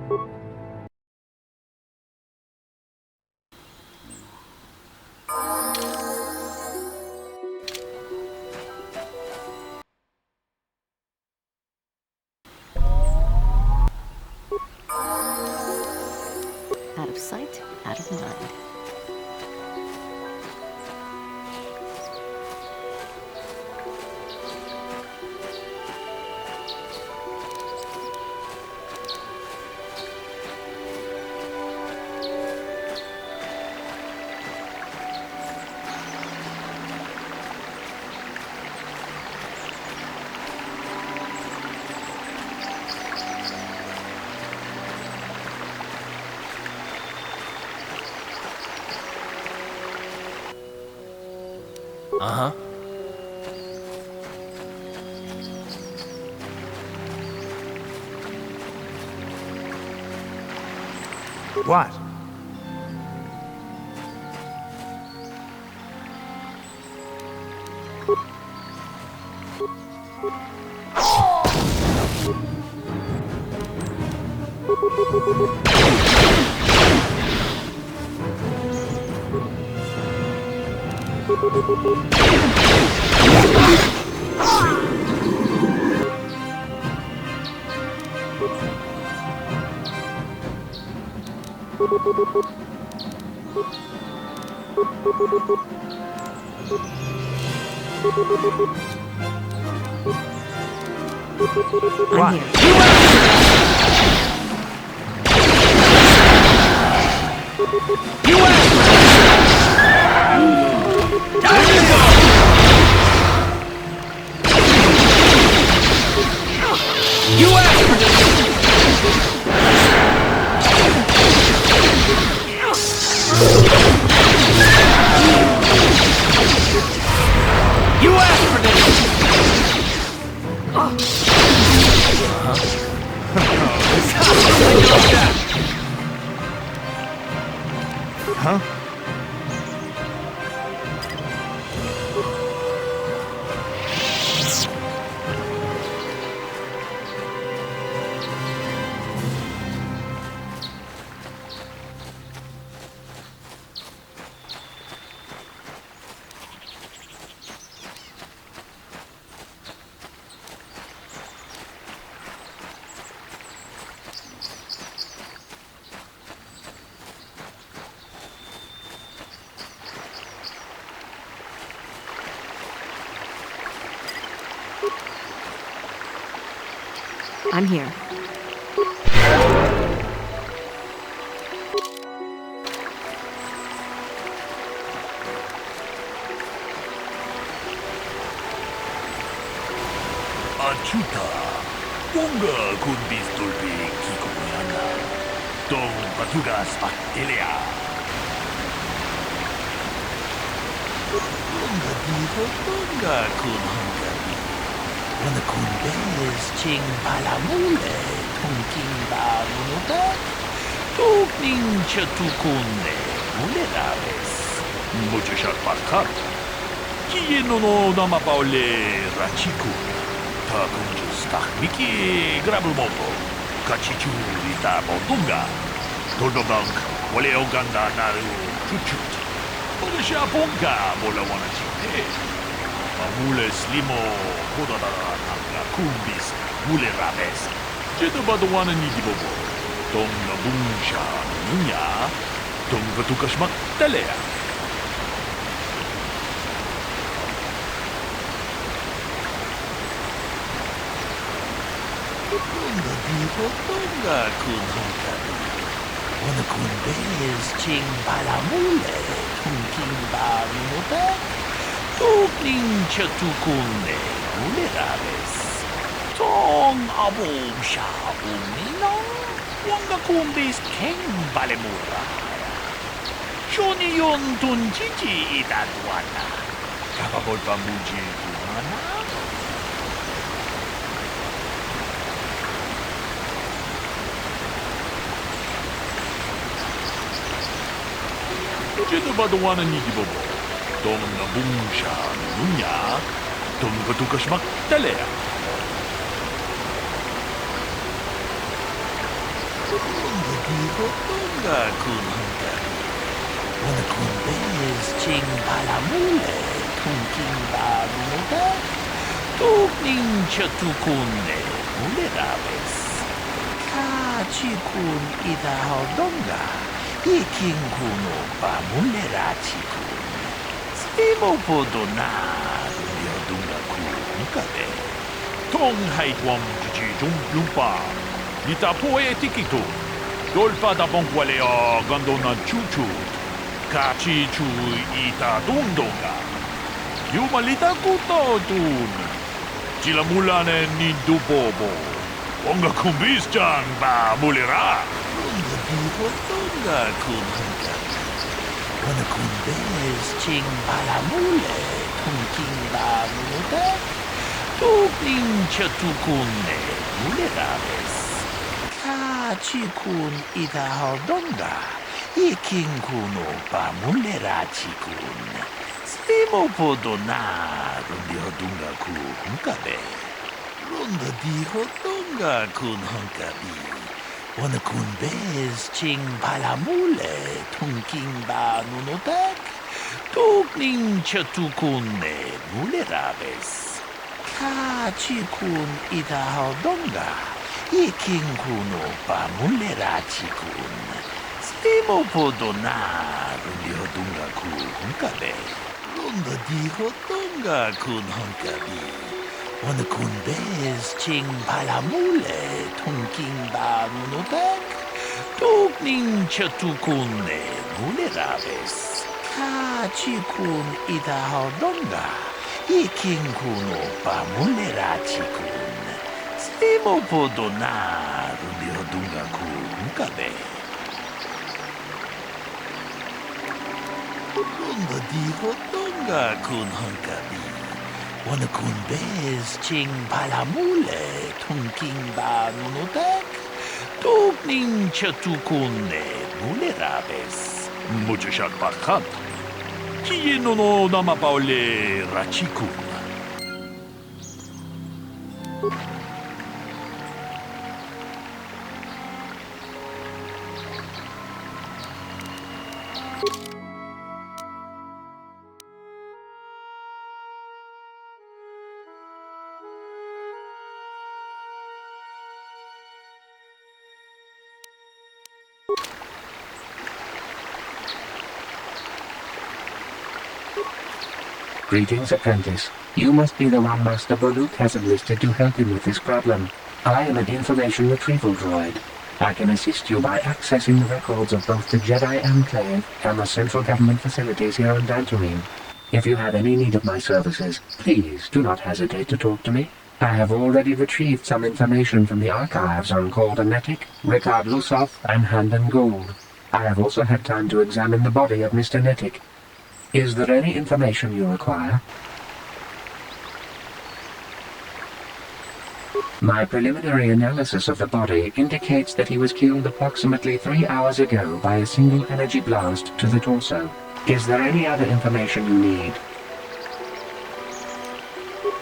Out of sight, out of mind. Uh-huh. What? I'm here. Huh? I'm here. Achuta, Wonga kun bistulpi kikuyana. Tong batugas patelia. Wonga dito, Wonga kun hanggabi. Wana kun beles ching palamule, tongking barunuta. Tokning chatukunne, muleraves. Mucho sharpakar. Kieno no namapaule rachiku. Takunjus tahmiki grabulmopo. Kachichu ita bondunga. Tordobank, wale oganda naru chuchut. Odesha ponga bola wana chite. Mamule slimo kodadara nanga kumbis mule rabes. Jedo badwana nidibobo. Tonga bunsha nunya. Tonga tukashmak talea. Tonga dito, Tonga kun hanggabi. Wana kun beles ching balamule, tongking barunuta. Tokning chatukunne, muleraves. Tong abom sha umina. Wanga kumbis king balemura. Shoni yon tunjiji idadwana. Kapabol pamuji Juhana. Jedo badwana nidibobo. Tong nabungsha nunya. Tong katukashmak talea. dijo tonga kun hankari. Wana kun bez ching palamule tunking baluda. Tukning chatukunne mulerabes. Ka chikun ida hodonga. Iking kuno ba mulera chikun. Stimo podona yodunga kun kabe. Tong haitwam jijum lumpa. Nita poe tikitu. Dolpa da bongualea gandona chuchut. Kachi chu ita dundonga. Yumalita kutotun. Chila mulane ni dubobo. Onga kumbisjan ba mulera. Onga diho tonga kun hankari. Wana kun bez ching balamule. Tunking ba muluda. Tukning chatukunne mulerabes. Ka chikun ida hodonga. Iking kuno ba mulera chikun. Stimo podona rundi hodunga ku hunkabe. Runda di hodonga kun hunkabi. Wana kun bez ching palamule. Tunking ba nunodak. Tukning chatukunne mulerabes. Ka chikun ida hodonga. Iking kuno ba mulera chikun. Stimo podona rundi hodunga ku hunkabe. Runda di hodonga kun hunkabi. Wana kun bez ching palamule. Tunking ba nunodak. Tukning chatukunne mulerabes. Ka chikun ida hodonga. Iking kuno ba mulera chikun. Stimo podona rundi hodunga ku hunkabe. Runda di hodonga kun hunkabi. Wana kun bez ching palamule. Tunking ba nunodak. Tukning chatukunne mulerabes. Muchachak bakhat. Kieno no namapaole rachikun. Greetings, apprentice. You must be the one Master Balut has enlisted to help him with this problem. I am an information retrieval droid. I can assist you by accessing the records of both the Jedi Enclave and the central government facilities here on Dantooine. If you have any need of my services, please do not hesitate to talk to me. I have already retrieved some information from the archives on Netic, Ricard Lusov, and Hand and Gold. I have also had time to examine the body of Mr. Netic. Is there any information you require? My preliminary analysis of the body indicates that he was killed approximately 3 hours ago by a single energy blast to the torso. Is there any other information you need?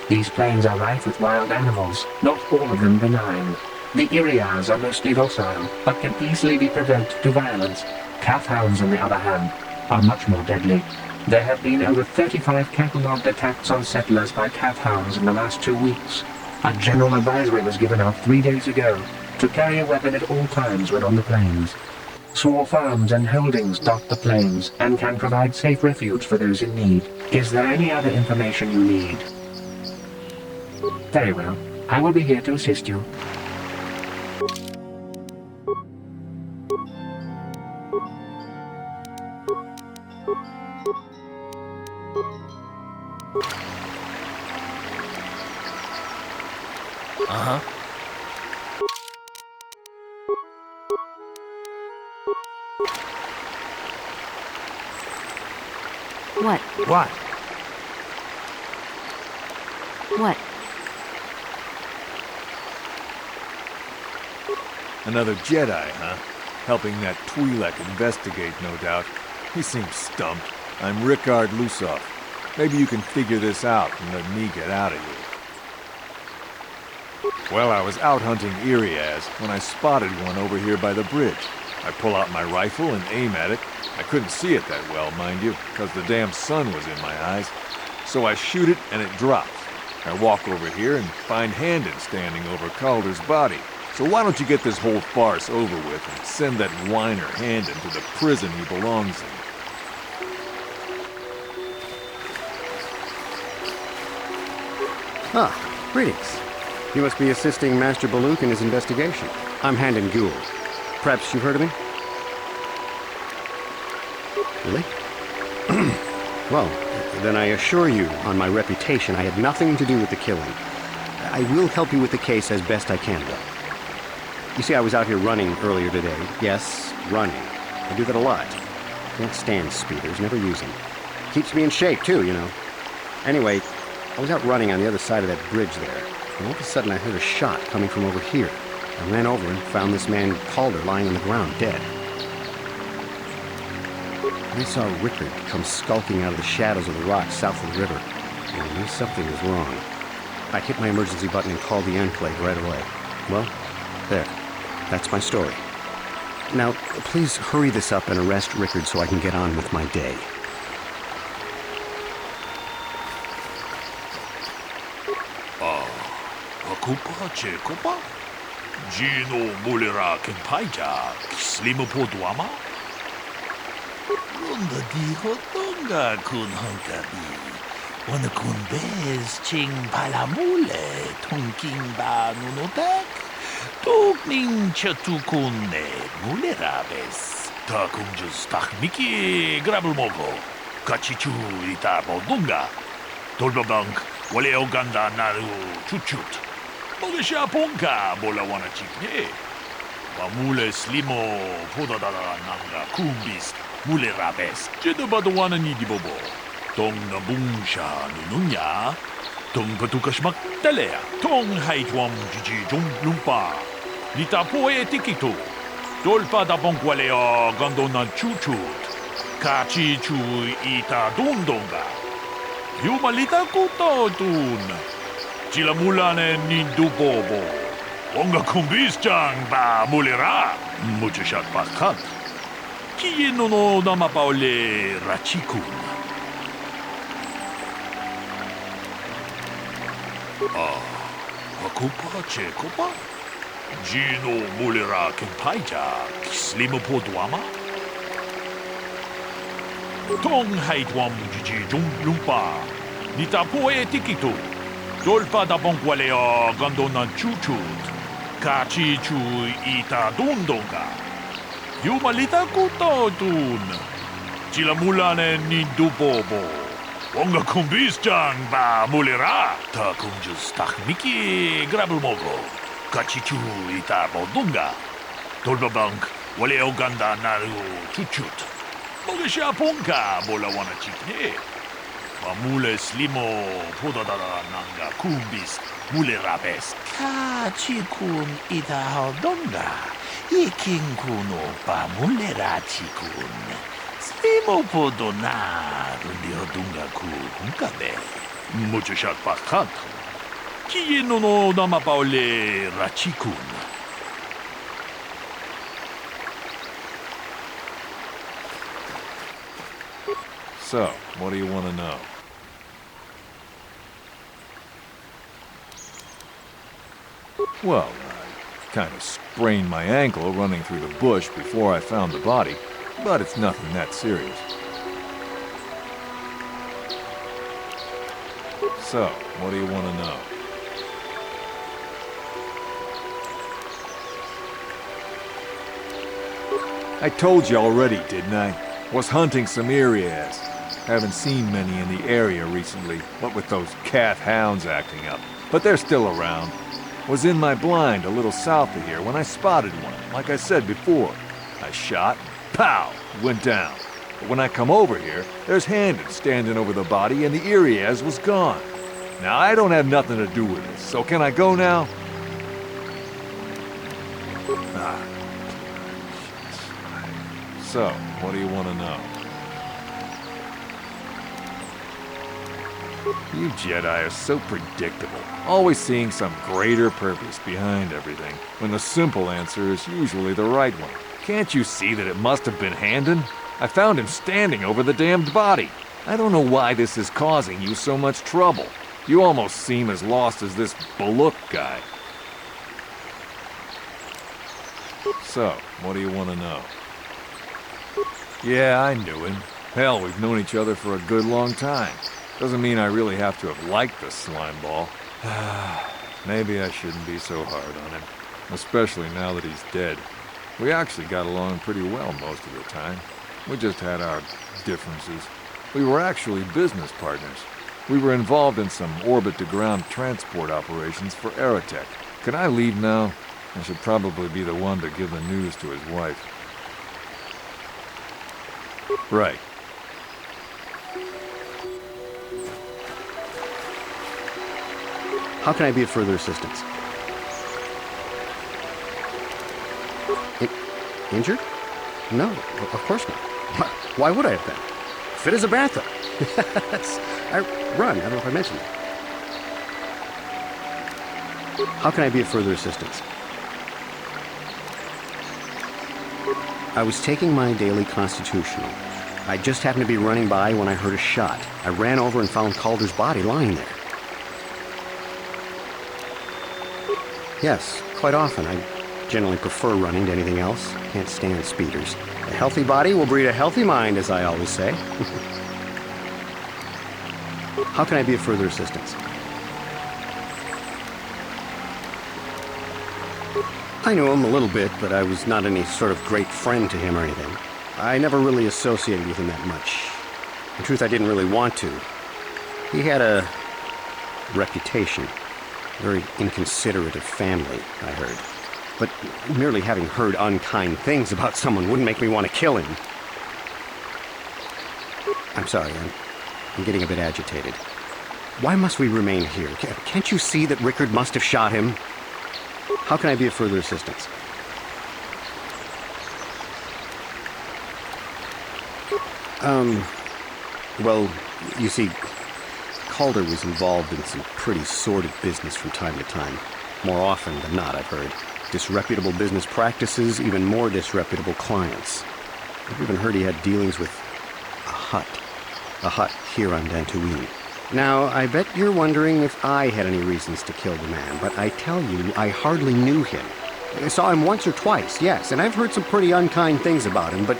These plains are rife with wild animals, not all of them benign. The Iriars are mostly docile, but can easily be provoked to violence. Calf hounds, on the other hand, are much more deadly. There have been over 35 catalogued attacks on settlers by calf hounds in the last 2 weeks. A general advisory was given out 3 days ago to carry a weapon at all times when on the plains. Small farms and holdings dot the plains and can provide safe refuge for those in need. Is there any other information you need? Very well. I will be here to assist you. Uh-huh. What? What? What? Another Jedi, huh? Helping that Twi'lek investigate, no doubt. He seems stumped. I'm Ricard Lusov. Maybe you can figure this out and let me get out of here. Well, I was out hunting Irias when I spotted one over here by the bridge. I pull out my rifle and aim at it. I couldn't see it that well, mind you, because the damn sun was in my eyes. So I shoot it and it drops. I walk over here and find Handon standing over Calder's body. So why don't you get this whole farce over with and send that whiner Handon to the prison he belongs in? Ah, greetings. You must be assisting Master Baluk in his investigation. I'm Handon Gould. Perhaps you've heard of me? Really? Well, then I assure you, on my reputation, I had nothing to do with the killing. I will help you with the case as best I can, though. You see, I was out here running earlier today. Yes, running. I do that a lot. Can't stand speeders, never use them. Keeps me in shape, too, you know. Anyway, I was out running on the other side of that bridge there, and all of a sudden I heard a shot coming from over here. I ran over and found this man Calder lying on the ground, dead. I saw Rickard come skulking out of the shadows of the rocks south of the river, and I knew something was wrong. I hit my emergency button and called the Enclave right away. Well, there. That's my story. Now, please hurry this up and arrest Rickard so I can get on with my day. Kupa che kupa? Gino mulera kenpaija, slimu poduama? Runda di hotonga kun hankabi. Wana kun bez ching palamule, tonking ba nunotek. Tokning chatukune mulerabes. Takunjus takmiki grabulmogo. Kachichu ita bodunga. Tolbabank, wale oganda naru chuchut. Mogesha ponka bola wana chikne. Wamule slimo podadala nanga kumbis mule rabes. Jedabado wana ni dibobo. Tong na bungsha nununya. Tong patukashmak talea. Tong haitwam jiji jom lumpa. Lita poe tikito. Tolpa da bonkwalea gandona chuchut. Kachi chu ita dundonga. Yumalita kuto tun. Chila mulane nindubobo. Onga kumbis chang ba mulera. Muchashat pakat. Kiye no nama paole rachikun. Wakupa che kupa? Gino mulera kenpaija. Slimo podwama? Tong haitwam jiji jum lumpa. Nita poe tikito. Dolpa da bonkwalea gandona chuchut. Kachi chu ita dundonga. Yumalita kuto tun. Chila mulane nindubobo. Onga kumbis chang ba mulera. Ta kunjus takmiki grabulmogo. Kachi chu ita bodunga. Dolpa bank wale oganda naru chuchut. Mogesha ponka bola wana chikne. Mule slimo podadala nanga kumbis mule rabes. Kachikun ita hodonga. Ikin kuno pa mule rachikun. Slimo podona rundi hodunga ku hunkabe. Mucho shat pakat. Kiye no nama paole rachikun. So, what do you want to know? Well, I kind of sprained my ankle running through the bush before I found the body, but it's nothing that serious. So, what do you want to know? I told you already, didn't I? Was hunting some areas. Haven't seen many in the area recently, what with those cat hounds acting up. But they're still around. Was in my blind a little south of here when I spotted one, like I said before. I shot, pow, went down. But when I come over here, there's Handon standing over the body and the Iriaz was gone. Now, I don't have nothing to do with this, so can I go now? So, what do you want to know? You Jedi are so predictable, always seeing some greater purpose behind everything, when the simple answer is usually the right one. Can't you see that it must have been Handon? I found him standing over the damned body. I don't know why this is causing you so much trouble. You almost seem as lost as this Baluk guy. So, what do you want to know? Yeah, I knew him. Hell, we've known each other for a good long time. Doesn't mean I really have to have liked the slimeball. Maybe I shouldn't be so hard on him. Especially now that he's dead. We actually got along pretty well most of the time. We just had our differences. We were actually business partners. We were involved in some orbit-to-ground transport operations for Aerotech. Can I leave now? I should probably be the one to give the news to his wife. Right. How can I be of further assistance? Injured? No, of course not. Why would I have been? Fit as a bantha. I run. I don't know if I mentioned that. How can I be of further assistance? I was taking my daily constitutional. I just happened to be running by when I heard a shot. I ran over and found Calder's body lying there. Yes, quite often. I generally prefer running to anything else. Can't stand speeders. A healthy body will breed a healthy mind, as I always say. How can I be of further assistance? I knew him a little bit, but I was not any sort of great friend to him or anything. I never really associated with him that much. In truth, I didn't really want to. He had a reputation. Very inconsiderate of family, I heard. But merely having heard unkind things about someone wouldn't make me want to kill him. I'm sorry, I'm getting a bit agitated. Why must we remain here? Can't you see that Rickard must have shot him? How can I be of further assistance? Well, you see, Calder was involved in some pretty sordid business from time to time. More often than not, I've heard. Disreputable business practices, even more disreputable clients. I've even heard he had dealings with a hut here on Dantooine. Now, I bet you're wondering if I had any reasons to kill the man, but I tell you, I hardly knew him. I saw him once or twice, yes, and I've heard some pretty unkind things about him, but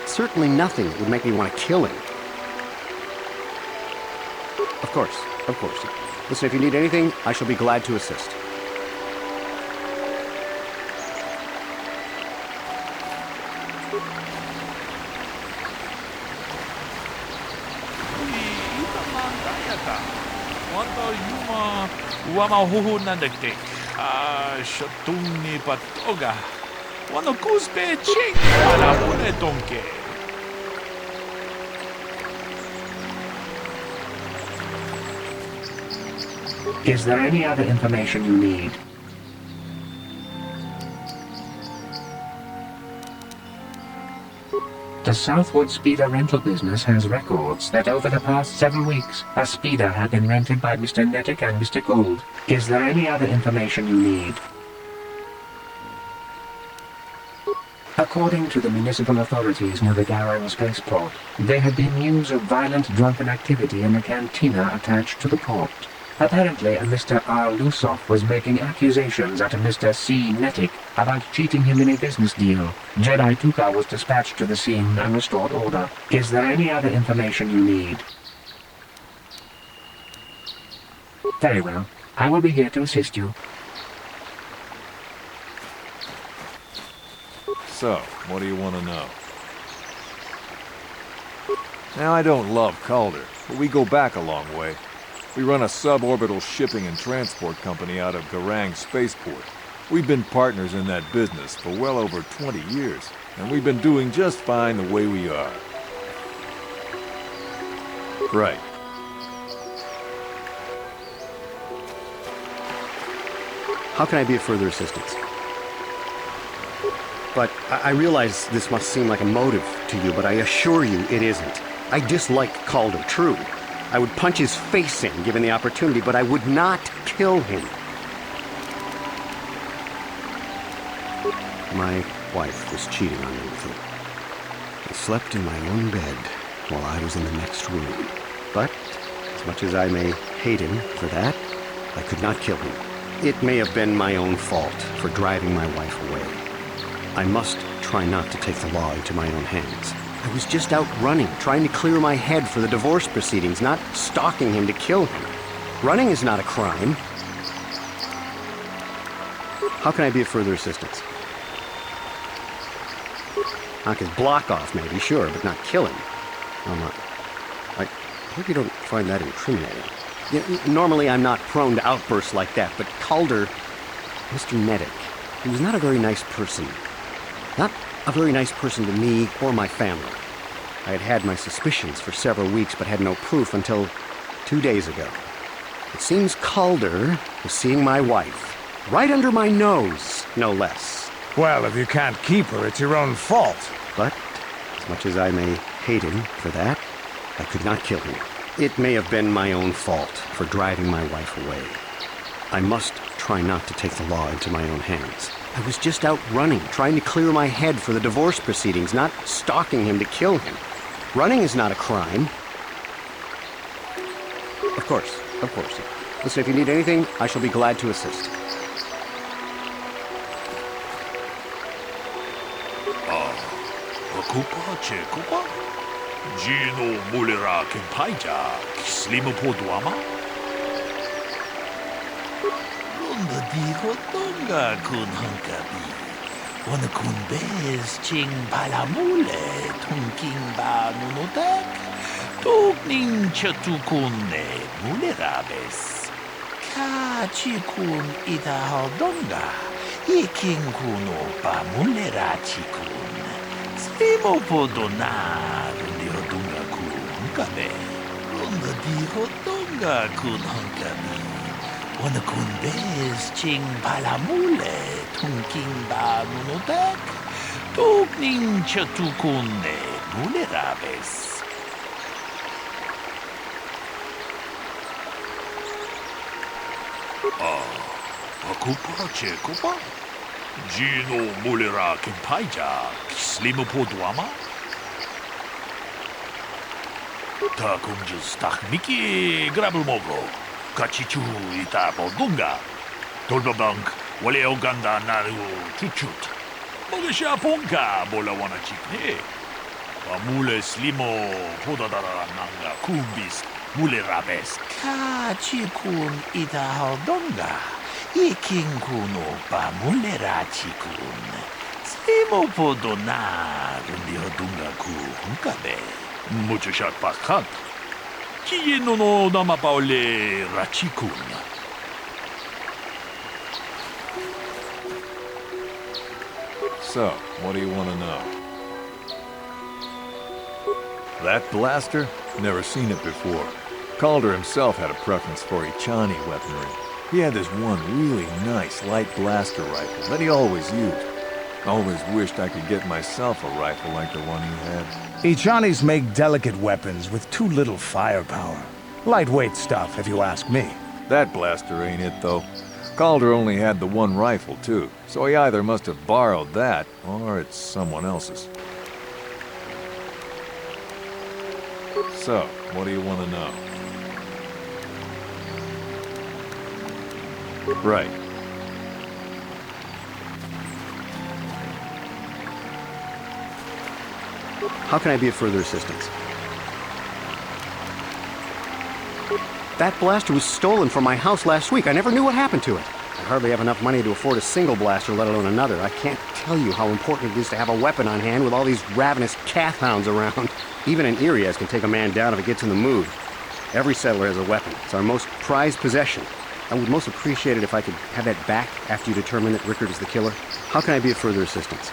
certainly nothing that would make me want to kill him. Of course. Listen, if you need anything, I shall be glad to assist. Wamahuhunandektek. Shotuni patoga. Wano kuspe ching. Alamune tonke. Is there any other information you need? The Southwood Speeder rental business has records that over the past 7 weeks, a speeder had been rented by Mr. Nettic and Mr. Gould. Is there any other information you need? According to the municipal authorities near the Garrow spaceport, there had been news of violent drunken activity in the cantina attached to the port. Apparently, a Mr. R. Lusoff was making accusations at a Mr. C. Nettic about cheating him in a business deal. Jedi Tuka was dispatched to the scene and restored order. Is there any other information you need? Very well. I will be here to assist you. So, what do you want to know? Now, I don't love Calder, but we go back a long way. We run a suborbital shipping and transport company out of Garang Spaceport. We've been partners in that business for well over 20 years, and we've been doing just fine the way we are. Right. How can I be of further assistance? But I realize this must seem like a motive to you, but I assure you it isn't. I dislike Calder, true. I would punch his face in, given the opportunity, but I would not kill him. My wife was cheating on me with him. I slept in my own bed while I was in the next room. But, as much as I may hate him for that, I could not kill him. It may have been my own fault for driving my wife away. I must try not to take the law into my own hands. I was just out running, trying to clear my head for the divorce proceedings, not stalking him to kill him. Running is not a crime. How can I be of further assistance? Knock his block off, maybe, sure, but not kill him. I hope you don't find that incriminating. Normally, I'm not prone to outbursts like that, but Calder, Mr. Neddick, he was not a very nice person. Not a very nice person to me or my family. I had had my suspicions for several weeks, but had no proof until 2 days ago. It seems Calder was seeing my wife, right under my nose, no less. Well, if you can't keep her, it's your own fault. But, as much as I may hate him for that, I could not kill him. It may have been my own fault for driving my wife away. I must try not to take the law into my own hands. I was just out running, trying to clear my head for the divorce proceedings, not stalking him to kill him. Running is not a crime. Of course, of course. Listen, if you need anything, I shall be glad to assist. Kupa che kupa? Gino mulera kempaija, slimo poduama? Runda di hotonga kun hankabi. Wana kun bez ching palamule, tunking ba nunotek. Tukning chatukune mulerabes. Ka chikun ita hodonga. Iking kuno ba mulera chikun. Slimo podonar di hodonga kun hankabe. Runda di hodonga kun hankabi. Wana kun bez ching palamule, tunking ba nunotek. Tukning chatukune mulerabes. Kupa che kupa? Gino mulera kempaija, slimo poduama? Takunjus takmiki grabulmogo, kachichu ita bodunga. Tolbabank, wale oganda naru chuchut. Mogesha ponka bola wana chikne. Amule slimo podadara nanga kumbis mulerabes. Kachikun ita hodonga. Ikinkuno pa mulera chikun. Slimo podonar di hodunga ku hunkabe. Mucho shat paskat. Chiyeno no dama paole rachikun. So, what do you want to know? That blaster? Never seen it before. Calder himself had a preference for Juhani weaponry. He had this one really nice light blaster rifle that he always used. Always wished I could get myself a rifle like the one he had. Juhanis make delicate weapons with too little firepower. Lightweight stuff, if you ask me. That blaster ain't it, though. Calder only had the one rifle, too, so he either must have borrowed that, or it's someone else's. So, what do you want to know? Right. How can I be of further assistance? That blaster was stolen from my house last week. I never knew what happened to it. I hardly have enough money to afford a single blaster, let alone another. I can't tell you how important it is to have a weapon on hand with all these ravenous calf hounds around. Even an Irias can take a man down if it gets in the mood. Every settler has a weapon. It's our most prized possession. I would most appreciate it if I could have that back after you determine that Rickard is the killer. How can I be of further assistance?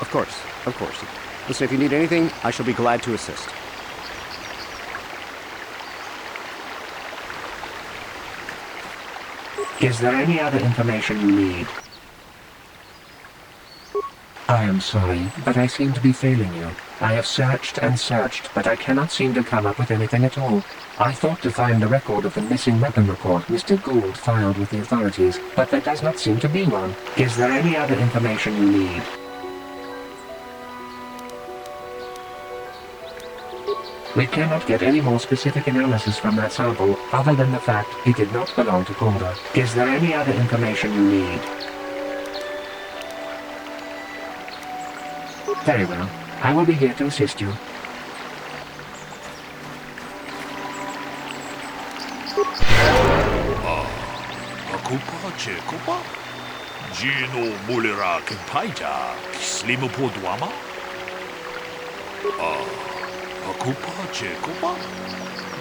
Of course, of course. Listen, if you need anything, I shall be glad to assist. Is there any other information you need? I am sorry, but I seem to be failing you. I have searched and searched, but I cannot seem to come up with anything at all. I thought to find the record of the missing weapon report Mr. Gould filed with the authorities, but there does not seem to be one. Is there any other information you need? We cannot get any more specific analysis from that sample, other than the fact it did not belong to KOTOR. Is there any other information you need? Very well. I will be here to assist you. Akupa Chekopa? Gino Mulera Kempaija, Slimu Podwama? Akupa Chekopa?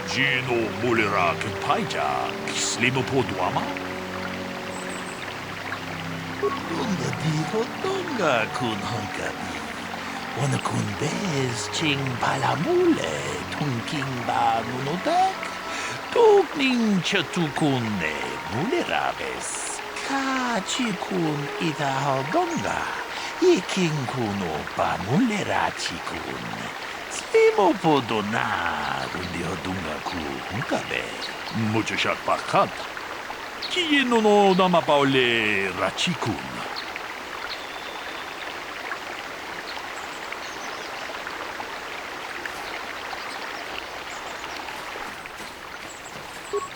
Gino Mulera Kempaija, Slimu Podwama? Runda diho donga kun hankabi. Wana kun bez ching palamule, tunking ba nunodek. Tukning chatukune mulerabes. Ka chikun ita hodonga. Iking kuno pa mulera chikun. Slimo podona rundi hodunga ku hunkabe. Mucho shat pakat. Kieno no nama paole rachikun.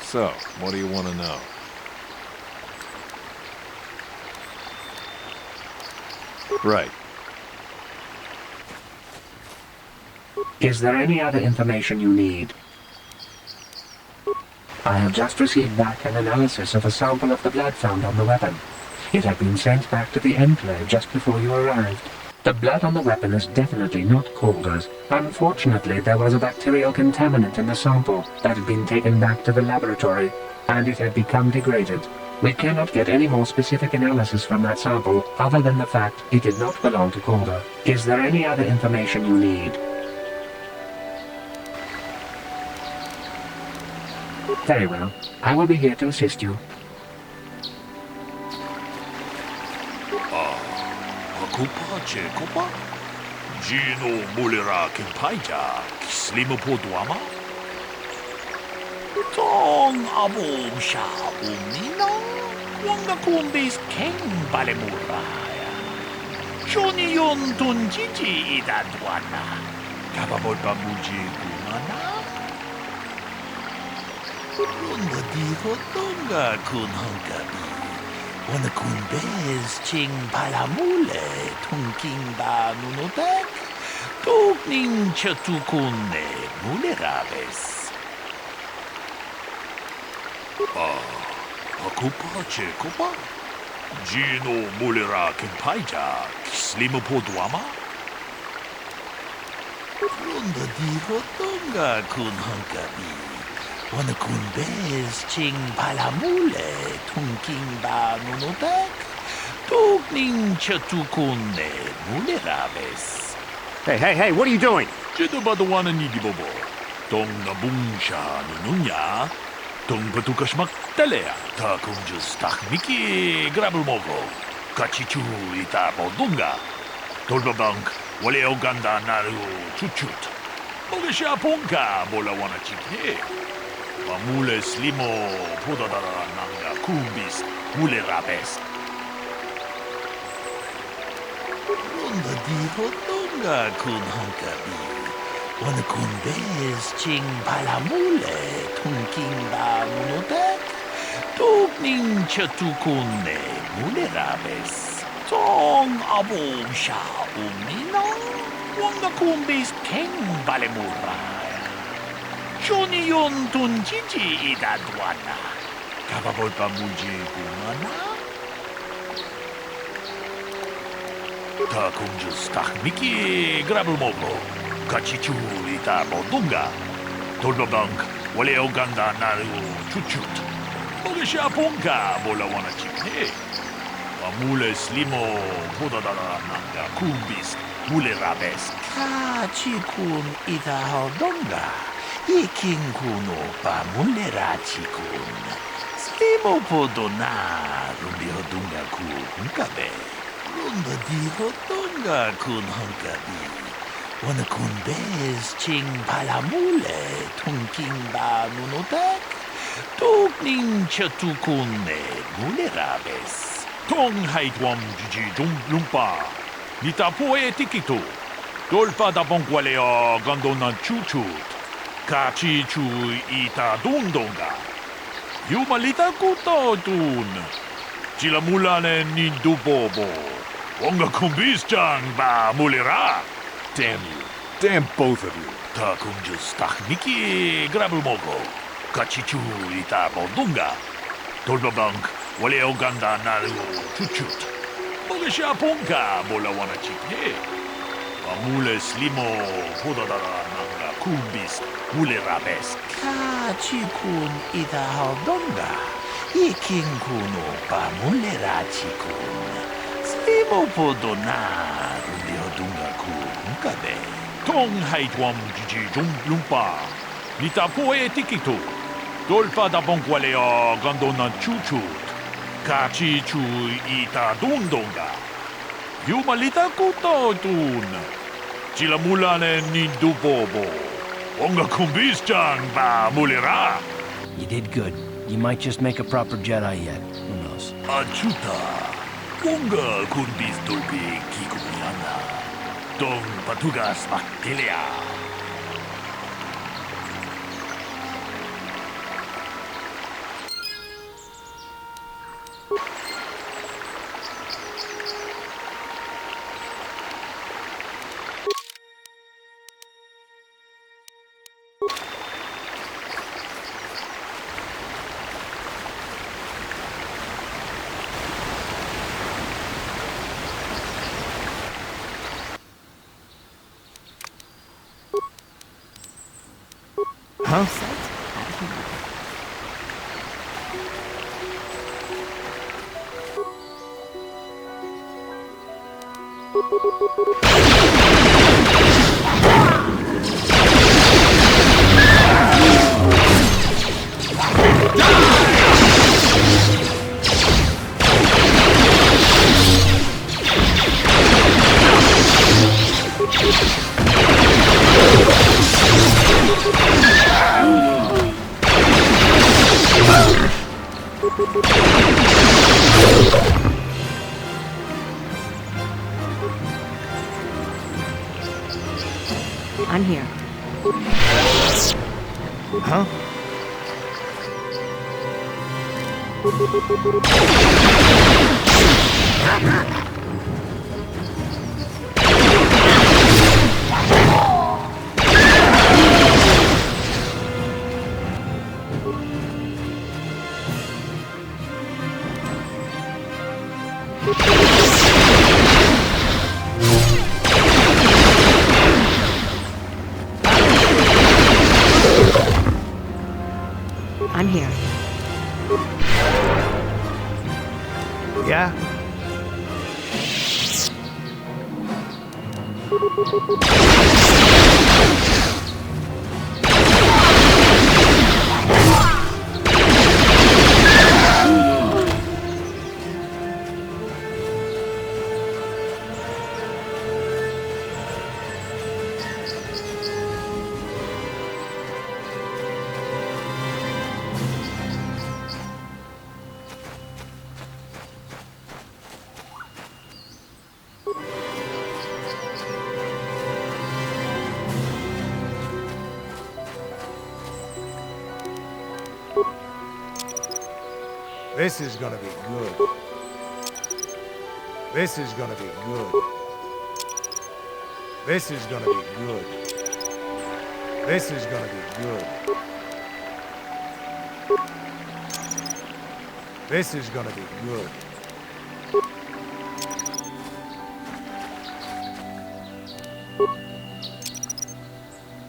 So, what do you want to know? Right. Is there any other information you need? I have just received back an analysis of a sample of the blood found on the weapon. It had been sent back to the Enclave just before you arrived. The blood on the weapon is definitely not KOTOR's. Unfortunately, there was a bacterial contaminant in the sample that had been taken back to the laboratory, and it had become degraded. We cannot get any more specific analysis from that sample, other than the fact it did not belong to KOTOR. Is there any other information you need? Very well. I will be here to assist you. Akupa Chekopa? Gino Mulera Kempaija, Slimu Podwama? Tong abom sha umninong, wanga kumbis keng balemuraya. Johnny yon tunjiji idadwana, kababol bamuji kumana? Runda diho donga kun hankabi. Wana kun bez ching palamule, tunking ba nunodek, tukning chatukune mulerabes. Akupa Chekopa? Gino Mulera Kempaija, Slimu Podwama? Runda diho donga kun hankabi. Wana kun bez ching palamule, tunking ba nunodek, tukning chatukune mulerabes. Hey, what are you doing? Jeda badawana nidi bobo. Tong nabungsha nununya. Tong patukas magtalea. Ta kunjus takmiki grabel mogo. Kachichu ita bodunga. Tolbabank wale oganda naru chuchut. Mogesha ponka bola wana chikhe. Mamule slimo podadara nanga kumbis mule rabes. Runda diho donga kun hankabi. Wana kun bez ching palamule, tunking ba nunodek, tukning chatukune mulerabes. Tong abom sha umninong, wanga kumbis keng balemuraya. Johnny yon tunjiji idadwana, kababol pamuji kumana? Ta kunjus takmiki grabel mogo. Kachichu ita bodunga. Tolbabank wale oganda naru chuchut. Mogesha ponka bola wana chikne. Mamule slimo podadara nanga kumbis mule rabes. Kachikun ita hodonga. Iking kuno pa mule rachikun. Slimo podona rundi hodunga ku hunkabe. Runda di hodonga kun hunkabi. Wanakunbes ching palamule tunking ba nunotek. Tukning chatukune mulerabes. Tong haitwam jiji lumpa. Nitapoe tikito. Dolpa da bonqualeo gandonan chuchut. Kachi chu ita dundonga. Yumalita kuto dun. Chilamulane nindubobo. Wonga kumbis chang ba mulera. Damn you. Damn both of you. Ta kunjus takniki grabulmogo. Kachichu ita bodunga. Tolbabank waleo ganda naru chuchut. Mogesha ponka bola wana chikne. Amule slimo podadara nanga kumbis mulerabes. Kachikun ita hodonga. Ikinkuno pa mulera chikun. Slimo podona rundi hodunga kunkade. Tong haitwam jiji lumpa. Nitapoe tikito. Dolpa da bonqualeo gandonan chuchut. Kachi chu ita dundonga. Yumalita kuto dun. Chilamulane nindubobo. Wonga kumbis chang ba mulera. You did good. You might just make a proper Jedi yet. Who knows? Achuta. Wonga kumbis dolpi kikumiana. Dong patugas maktelea. Huh? Sight, out of mind. I'm here. Huh? I'm here. Yeah? This is gonna be good. This is gonna be good. This is gonna be good. This is gonna be good. This is gonna be good.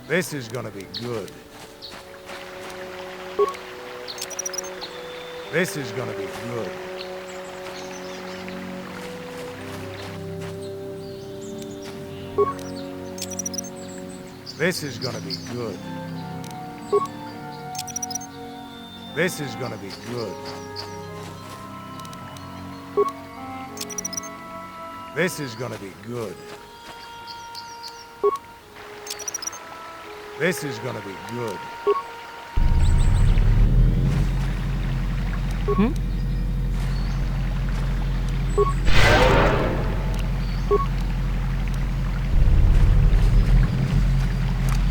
This is gonna be good. This is gonna be good. This is gonna be good. This is gonna be good. This is gonna be good. This is gonna be good.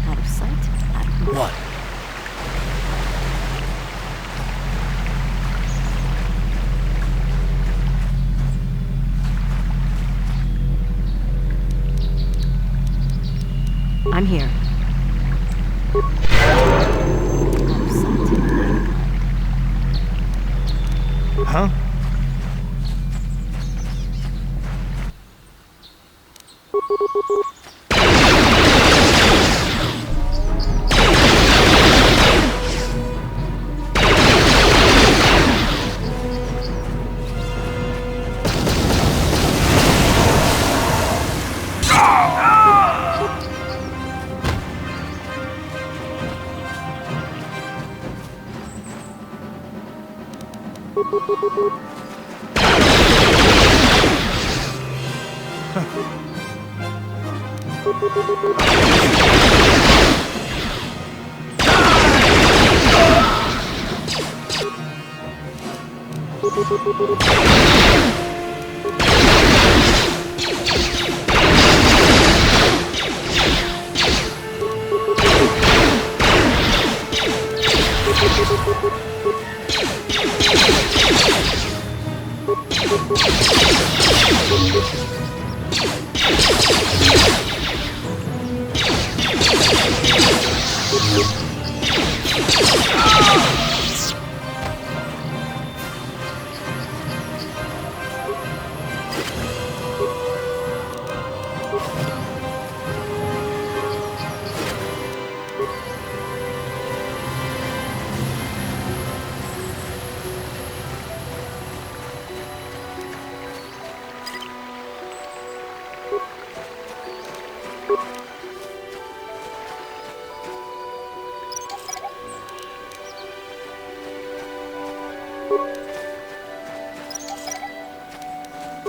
Out of sight, out of mind. What? I'm here. Out of sight, out of mind. Huh?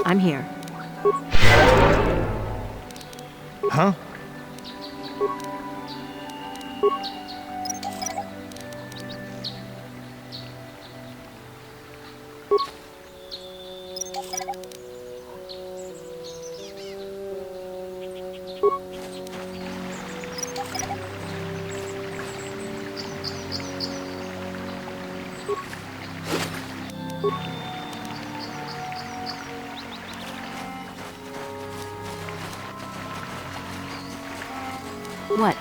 I'm here. Huh? What?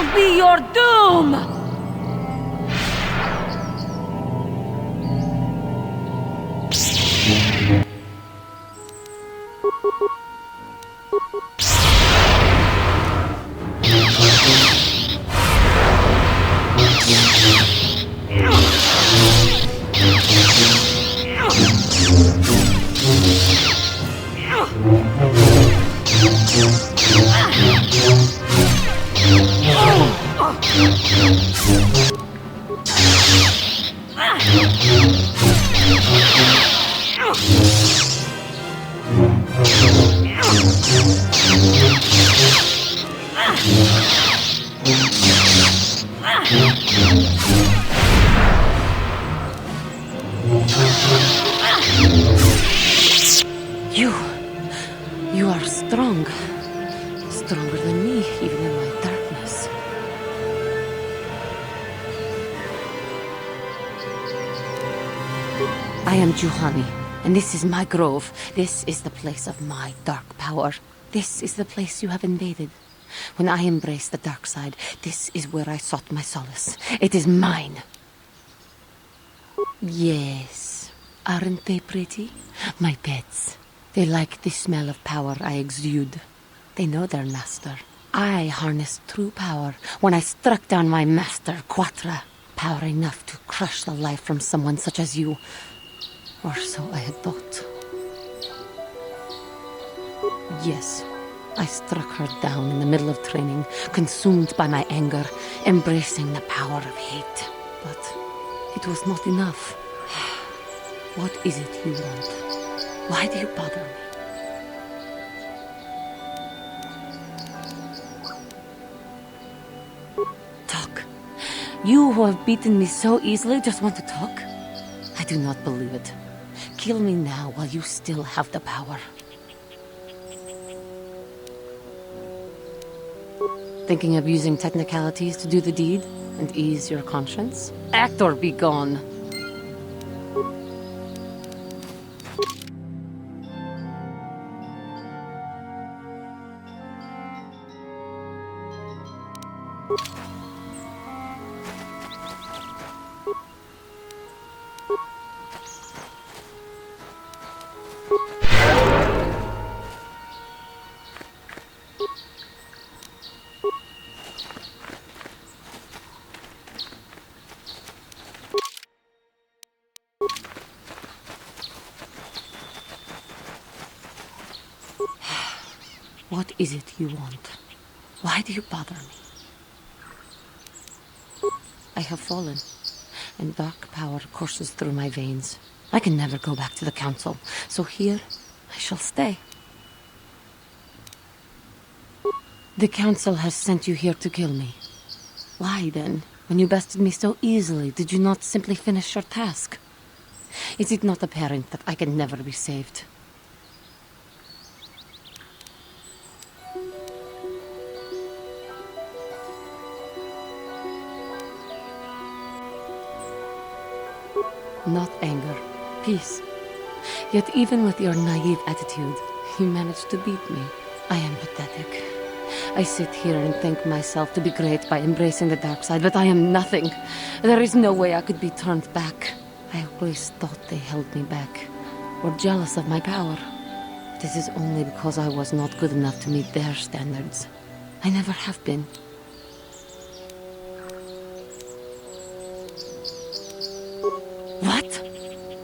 will be your doom! You are strong. Stronger than me, even in my darkness. I am Juhani, and this is my grove. This is the place of my dark power. This is the place you have invaded. When I embraced the dark side, this is where I sought my solace. It is mine. Yes. Aren't they pretty? My pets. They like the smell of power I exude. They know their master. I harnessed true power when I struck down my master, Quatra. Power enough to crush the life from someone such as you. Or so I had thought. Yes, I struck her down in the middle of training, consumed by my anger, embracing the power of hate. But it was not enough. What is it you want? Why do you bother me? Talk. You who have beaten me so easily just want to talk? I do not believe it. Kill me now while you still have the power. Thinking of using technicalities to do the deed and ease your conscience? Act or be gone. What is it you want? Why do you bother me? I have fallen, and dark power courses through my veins. I can never go back to the Council, so here I shall stay. The Council has sent you here to kill me. Why then, when you bested me so easily, did you not simply finish your task? Is it not apparent that I can never be saved? Not anger, peace. Yet even with your naive attitude, you managed to beat me. I am pathetic. I sit here and think myself to be great by embracing the dark side, but I am nothing. There is no way I could be turned back. I always thought they held me back, or jealous of my power. This is only because I was not good enough to meet their standards. I never have been. What?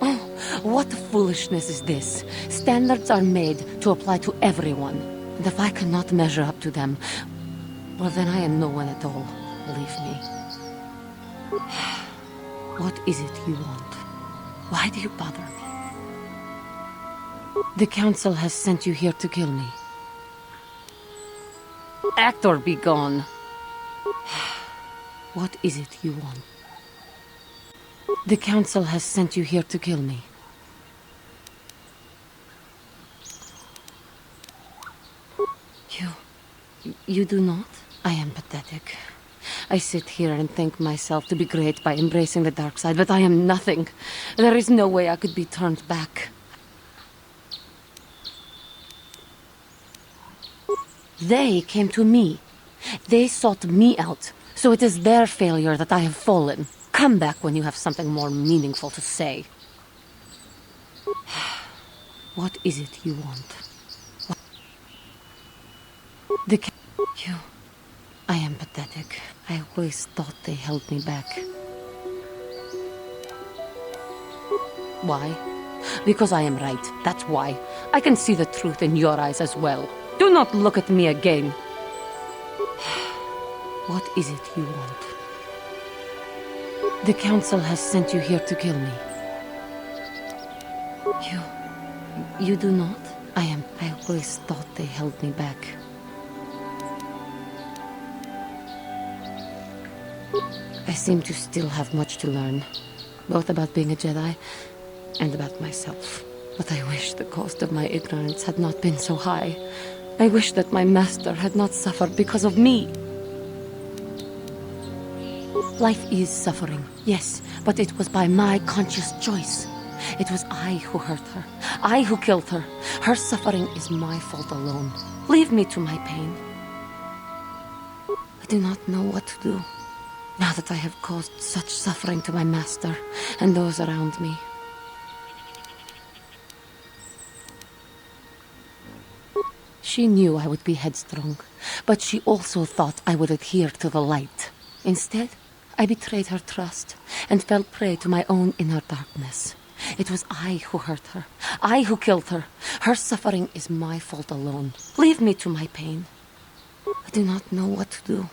Oh, what foolishness is this? Standards are made to apply to everyone. And if I cannot measure up to them, well then I am no one at all. Believe me. What is it you want? Why do you bother me? The Council has sent you here to kill me. Act or be gone. What is it you want? The Council has sent you here to kill me. You do not? I am pathetic. I sit here and think myself to be great by embracing the dark side, but I am nothing. There is no way I could be turned back. They came to me. They sought me out, so it is their failure that I have fallen. Come back when you have something more meaningful to say. What is it you want? You... I am pathetic. I always thought they held me back. Why? Because I am right, that's why. I can see the truth in your eyes as well. Do not look at me again. What is it you want? The Council has sent you here to kill me. You do not? I always thought they held me back. I seem to still have much to learn, both about being a Jedi and about myself. But I wish the cost of my ignorance had not been so high. I wish that my master had not suffered because of me. Life is suffering, yes, but it was by my conscious choice. It was I who hurt her. I who killed her. Her suffering is my fault alone. Leave me to my pain. I do not know what to do, now that I have caused such suffering to my master and those around me. She knew I would be headstrong, but she also thought I would adhere to the light. Instead, I betrayed her trust and fell prey to my own inner darkness. It was I who hurt her. I who killed her. Her suffering is my fault alone. Leave me to my pain. I do not know what to do.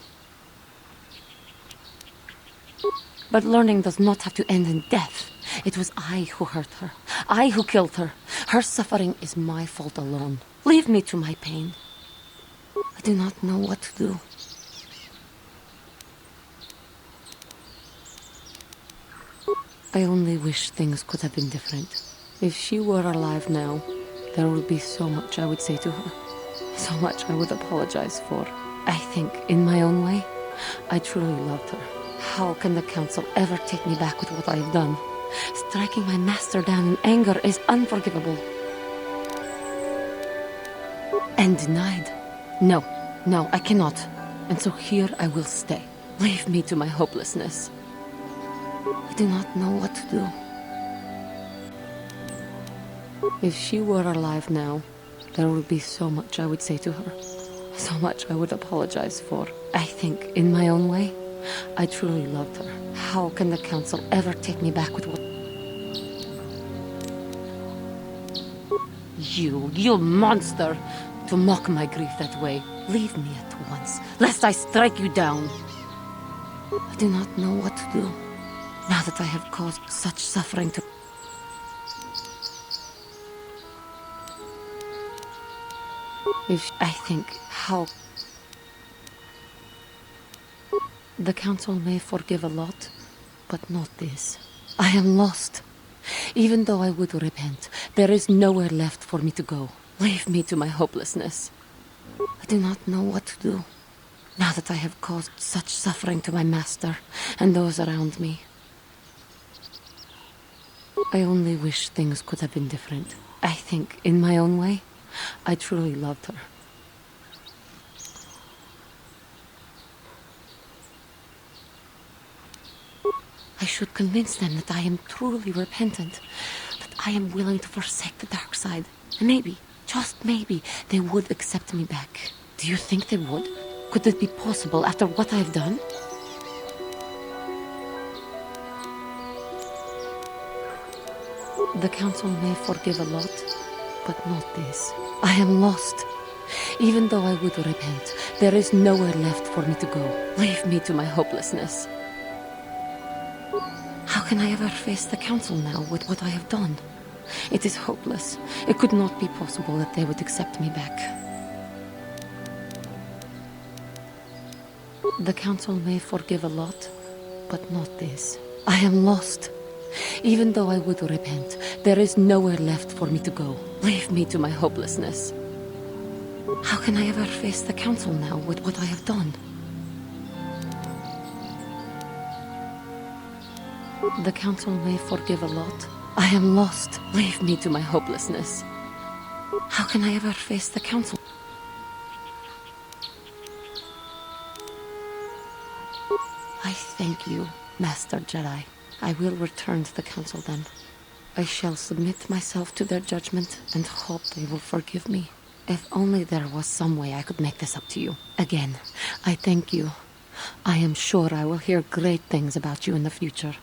But learning does not have to end in death. It was I who hurt her. I who killed her. Her suffering is my fault alone. Leave me to my pain. I do not know what to do. I only wish things could have been different. If she were alive now, there would be so much I would say to her. So much I would apologize for. I think, in my own way, I truly loved her. How can the Council ever take me back with what I have done? Striking my master down in anger is unforgivable. And denied. No, I cannot. And so here I will stay. Leave me to my hopelessness. I do not know what to do. If she were alive now, there would be so much I would say to her. So much I would apologize for. I think, in my own way, I truly loved her. How can the Council ever take me back with what... You monster! To mock my grief that way. Leave me at once, lest I strike you down. I do not know what to do, now that I have caused such suffering to... If I think, how... The Council may forgive a lot, but not this. I am lost. Even though I would repent, there is nowhere left for me to go. Leave me to my hopelessness. I do not know what to do, now that I have caused such suffering to my master and those around me. I only wish things could have been different. I think, in my own way, I truly loved her. I should convince them that I am truly repentant, that I am willing to forsake the dark side, and maybe, just maybe, they would accept me back. Do you think they would? Could it be possible after what I have done? The Council may forgive a lot, but not this. I am lost. Even though I would repent, there is nowhere left for me to go. Leave me to my hopelessness. How can I ever face the Council now with what I have done? It is hopeless. It could not be possible that they would accept me back. The Council may forgive a lot, but not this. I am lost. Even though I would repent, there is nowhere left for me to go. Leave me to my hopelessness. How can I ever face the Council now with what I have done? The Council may forgive a lot. I am lost. Leave me to my hopelessness. How can I ever face the Council? thank you, Master Jedi. I will return to the Council then. I shall submit myself to their judgment and hope they will forgive me. If only there was some way I could make this up to you. Again, I thank you. I am sure I will hear great things about you in the future.